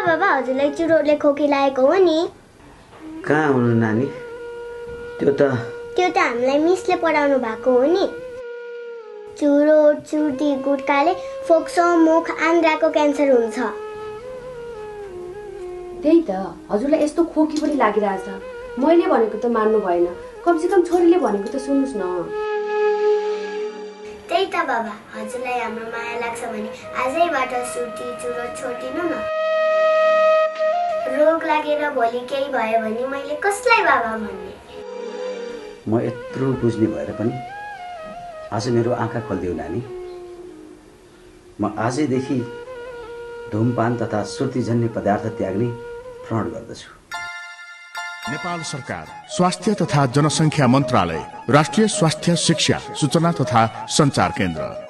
बाबा हजुरलाई चुरोटले खोकी लागेको हो नि? कहाँ हुनु नानी? त्यो त हामीलाई मिसले पढाउनु भएको हो नि। चुरोट चुर्ती गुटकाले फोक्सो मुख आन्द्राको क्यान्सर हुन्छ। त्यही त हजुरलाई यस्तो खोकी पनि लागिरहेछ। मैले भनेको त मान्नु भएन, कमसेकम छोरीले भनेको त सुन्नुस् न। त्यही त बाबा, हजुरलाई हाम्रो माया लाग्छ भने आजैबाट सुर्ती चुरोट छोडिदिनु न। रोग लागेर भोलि केही भयो भने मैले कसलाई बाबा भन्ने? म यत्रो बुझ्ने भएर पनि आज मेरो आँखा खोलिदिऊ नानी। म आजैदेखि धूमपान तथा सुर्तीजन्य पदार्थ त्याग्ने प्रण गर्दछु। नेपाल सरकार, स्वास्थ्य तथा जनसङ्ख्या मन्त्रालय, राष्ट्रिय स्वास्थ्य शिक्षा सूचना तथा सञ्चार केन्द्र।